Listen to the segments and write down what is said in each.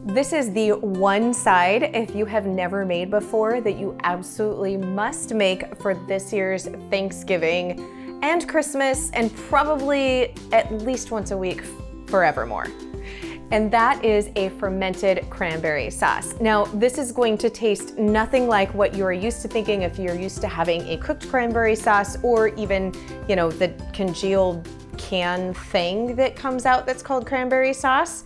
This is the one side, if you have never made before, that you absolutely must make for this year's Thanksgiving and Christmas, and probably at least once a week forevermore. And that is a fermented cranberry sauce. Now, this is going to taste nothing like what you're used to thinking if you're used to having a cooked cranberry sauce, or even, the congealed can thing that comes out that's called cranberry sauce.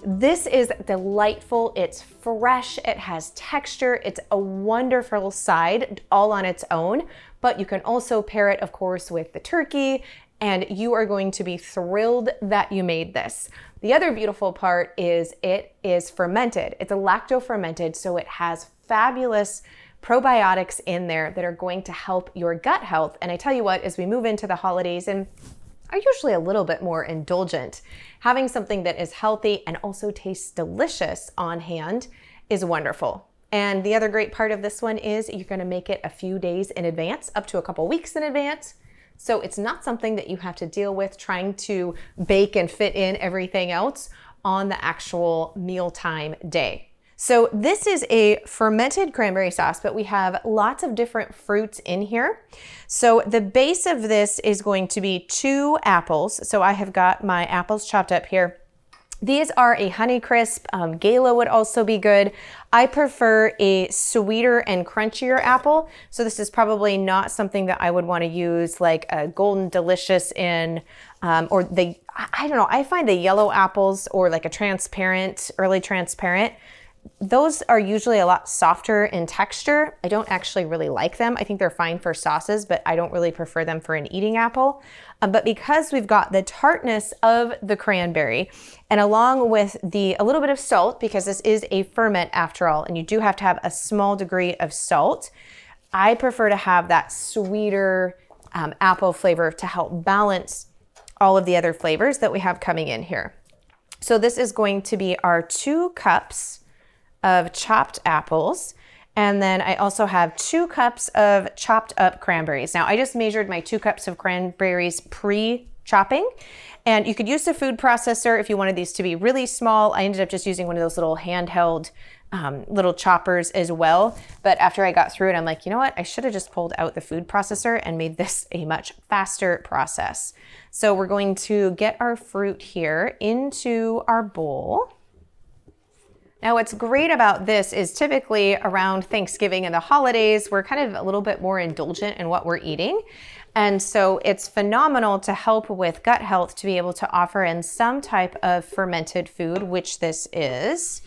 This is delightful, it's fresh, it has texture, it's a wonderful side all on its own, but you can also pair it, of course, with the turkey, and you are going to be thrilled that you made this. The other beautiful part is it is fermented. It's a lacto-fermented, so it has fabulous probiotics in there that are going to help your gut health. And I tell you what, as we move into the holidays and are usually a little bit more indulgent, having something that is healthy and also tastes delicious on hand is wonderful. And the other great part of this one is you're going to make it a few days in advance, up to a couple weeks in advance. So it's not something that you have to deal with trying to bake and fit in everything else on the actual mealtime day. So this is a fermented cranberry sauce, but we have lots of different fruits in here. So the base of this is going to be 2 apples. So I have got my apples chopped up here. These are a Honeycrisp. Gala would also be good. I prefer a sweeter and crunchier apple. So this is probably not something that I would want to use like a Golden Delicious in, I don't know, I find the yellow apples or like a transparent, early transparent, those are usually a lot softer in texture. I don't actually really like them. I think they're fine for sauces, but I don't really prefer them for an eating apple. But because we've got the tartness of the cranberry, and along with a little bit of salt, because this is a ferment after all, and you do have to have a small degree of salt, I prefer to have that sweeter apple flavor to help balance all of the other flavors that we have coming in here. So this is going to be our 2 cups of chopped apples. And then I also have 2 cups of chopped up cranberries. Now I just measured my 2 cups of cranberries pre-chopping, and you could use the food processor if you wanted these to be really small. I ended up just using one of those little handheld little choppers as well. But after I got through it, I'm like, you know what? I should have just pulled out the food processor and made this a much faster process. So we're going to get our fruit here into our bowl. Now, what's great about this is typically around Thanksgiving and the holidays, we're kind of a little bit more indulgent in what we're eating. And so it's phenomenal to help with gut health to be able to offer in some type of fermented food, which this is.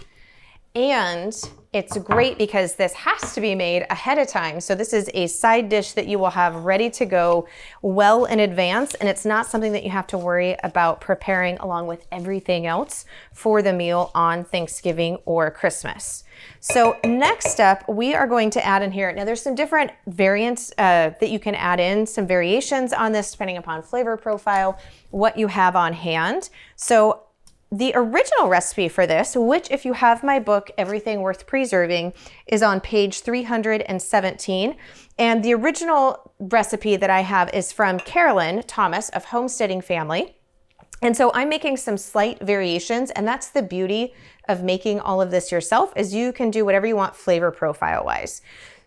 And it's great because this has to be made ahead of time. So this is a side dish that you will have ready to go well in advance. And it's not something that you have to worry about preparing along with everything else for the meal on Thanksgiving or Christmas. So next up, we are going to add in here. Now there's some different variants that you can add in, some variations on this depending upon flavor profile, what you have on hand. So the original recipe for this, which if you have my book, Everything Worth Preserving, is on page 317. And the original recipe that I have is from Carolyn Thomas of Homesteading Family. And so I'm making some slight variations, and that's the beauty of making all of this yourself, is you can do whatever you want flavor profile wise.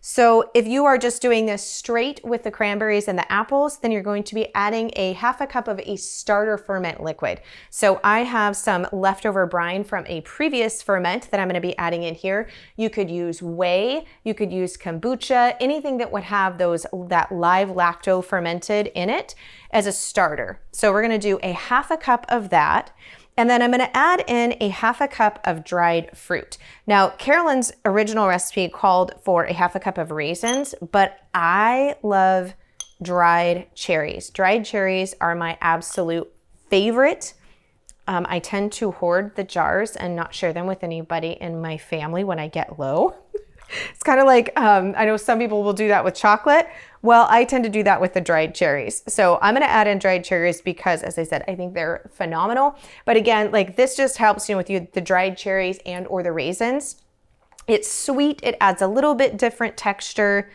So if you are just doing this straight with the cranberries and the apples, then you're going to be adding a 1/2 cup of a starter ferment liquid. So I have some leftover brine from a previous ferment that I'm going to be adding in here. You could use whey, you could use kombucha, anything that would have that live lacto fermented in it as a starter. So we're going to do a 1/2 cup of that. And then I'm going to add in a 1/2 cup of dried fruit. Now, Carolyn's original recipe called for a 1/2 cup of raisins, but I love dried cherries. Dried cherries are my absolute favorite. I tend to hoard the jars and not share them with anybody in my family when I get low. It's kind of like, I know some people will do that with chocolate. Well, I tend to do that with the dried cherries. So I'm going to add in dried cherries because, as I said, I think they're phenomenal. But again, like this just helps, with the dried cherries and or the raisins. It's sweet. It adds a little bit different texture.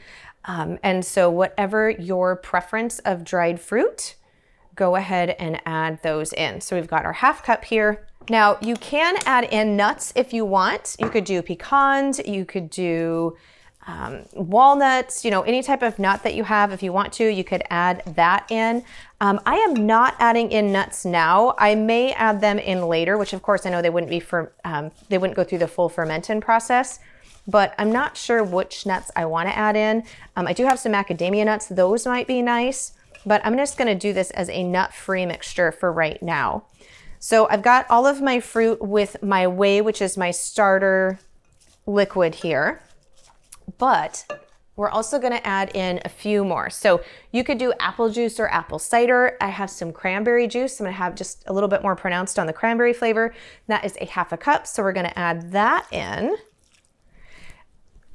And so whatever your preference of dried fruit, go ahead and add those in. So we've got our 1/2 cup here. Now you can add in nuts if you want. You could do pecans, you could do walnuts, you know, any type of nut that you have. If you want to, you could add that in. I am not adding in nuts now. I may add them in later, which of course I know they wouldn't be they wouldn't go through the full fermenting process, but I'm not sure which nuts I want to add in. I do have some macadamia nuts. Those might be nice, but I'm just going to do this as a nut-free mixture for right now. So I've got all of my fruit with my whey, which is my starter liquid here. But we're also going to add in a few more. So you could do apple juice or apple cider. I have some cranberry juice. I'm going to have just a little bit more pronounced on the cranberry flavor. That is a 1/2 cup. So we're going to add that in.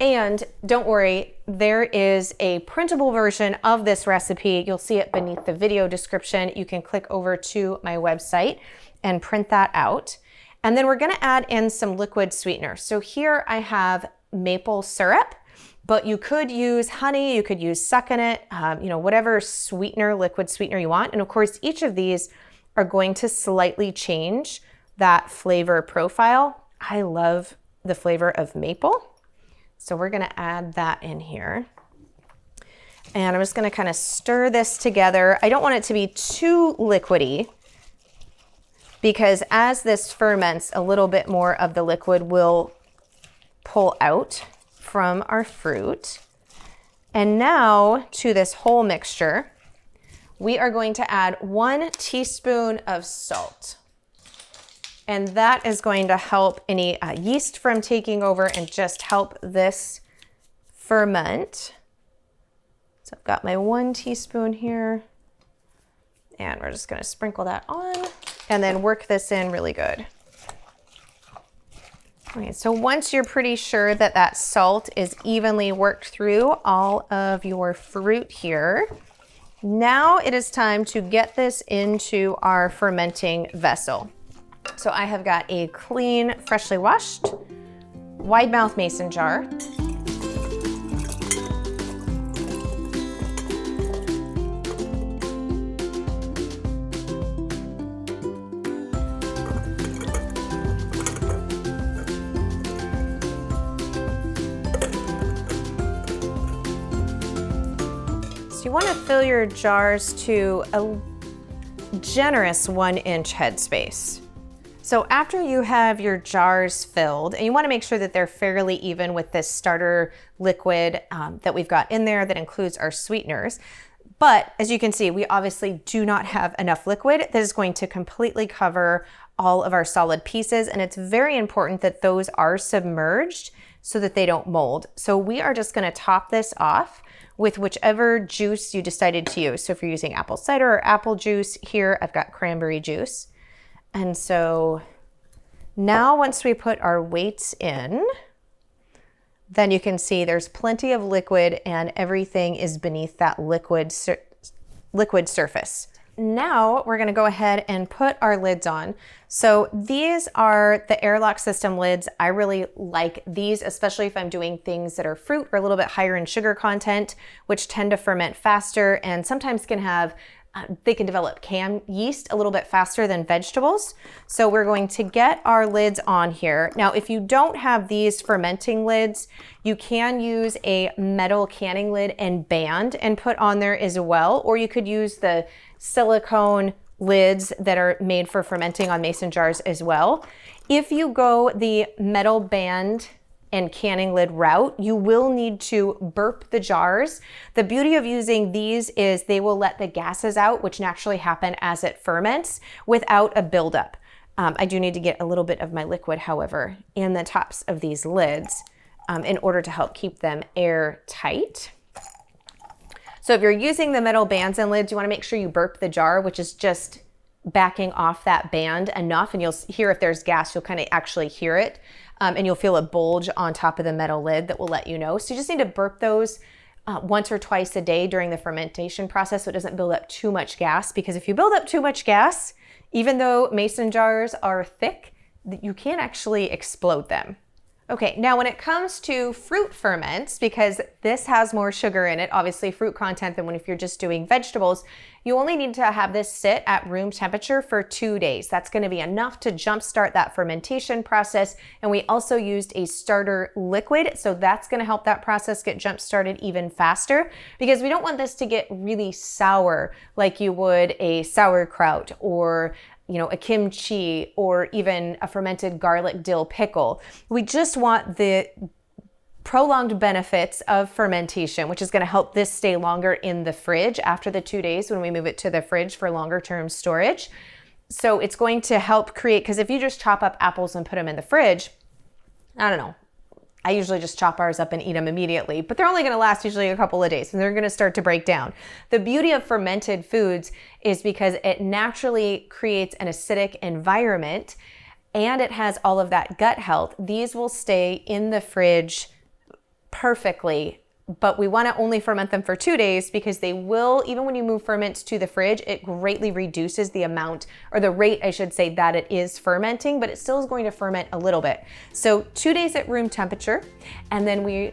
And don't worry, there is a printable version of this recipe. You'll see it beneath the video description. You can click over to my website and print that out. And then we're going to add in some liquid sweetener. So here I have maple syrup. But you could use honey, you could use succinate, you know, whatever sweetener, liquid sweetener you want. And of course, each of these are going to slightly change that flavor profile. I love the flavor of maple. So we're gonna add that in here. And I'm just gonna kind of stir this together. I don't want it to be too liquidy because as this ferments, a little bit more of the liquid will pull out from our fruit. And now to this whole mixture, we are going to add 1 teaspoon of salt. And that is going to help any yeast from taking over and just help this ferment. So I've got my 1 teaspoon here, and we're just gonna sprinkle that on and then work this in really good. Okay, so once you're pretty sure that that salt is evenly worked through all of your fruit here, now it is time to get this into our fermenting vessel. So I have got a clean, freshly washed, wide mouth mason jar. You want to fill your jars to a generous 1-inch headspace. So after you have your jars filled, and you want to make sure that they're fairly even with this starter liquid that we've got in there that includes our sweeteners. But as you can see, we obviously do not have enough liquid that is going to completely cover all of our solid pieces. And it's very important that those are submerged so that they don't mold. So we are just going to top this off with whichever juice you decided to use. So if you're using apple cider or apple juice, here I've got cranberry juice. And so now once we put our weights in, then you can see there's plenty of liquid and everything is beneath that liquid surface. Now we're gonna go ahead and put our lids on. So these are the airlock system lids. I really like these, especially if I'm doing things that are fruit or a little bit higher in sugar content, which tend to ferment faster and sometimes can have, they can develop canned yeast a little bit faster than vegetables. So we're going to get our lids on here. Now, if you don't have these fermenting lids, you can use a metal canning lid and band and put on there as well, or you could use the silicone lids that are made for fermenting on mason jars as well. If you go the metal band and canning lid route, you will need to burp the jars. The beauty of using these is they will let the gases out, which naturally happen as it ferments, without a buildup. I do need to get a little bit of my liquid, however, in the tops of these lids in order to help keep them airtight. So if you're using the metal bands and lids, you want to make sure you burp the jar, which is just backing off that band enough, and you'll hear if there's gas, you'll kind of actually hear it, and you'll feel a bulge on top of the metal lid that will let you know. So you just need to burp those once or twice a day during the fermentation process so it doesn't build up too much gas, because if you build up too much gas, even though mason jars are thick, you can actually explode them. Okay, now when it comes to fruit ferments, because this has more sugar in it, obviously fruit content than if you're just doing vegetables, you only need to have this sit at room temperature for 2 days. That's going to be enough to jumpstart that fermentation process. And we also used a starter liquid, so that's going to help that process get jump-started even faster, because we don't want this to get really sour like you would a sauerkraut or a kimchi or even a fermented garlic dill pickle. We just want the prolonged benefits of fermentation, which is going to help this stay longer in the fridge after the 2 days when we move it to the fridge for longer term storage. So it's going to help create, because if you just chop up apples and put them in the fridge, I don't know, I usually just chop ours up and eat them immediately, but they're only going to last usually a couple of days and they're going to start to break down. The beauty of fermented foods is because it naturally creates an acidic environment and it has all of that gut health. These will stay in the fridge perfectly, but we want to only ferment them for 2 days because they will, even when you move ferments to the fridge, it greatly reduces the amount, or the rate, I should say, that it is fermenting, but it still is going to ferment a little bit. So 2 days at room temperature, and then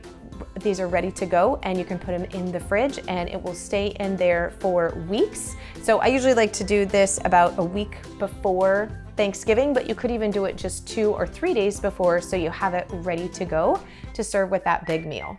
these are ready to go, and you can put them in the fridge and it will stay in there for weeks. So I usually like to do this about a week before Thanksgiving, but you could even do it just 2 or 3 days before so you have it ready to go to serve with that big meal.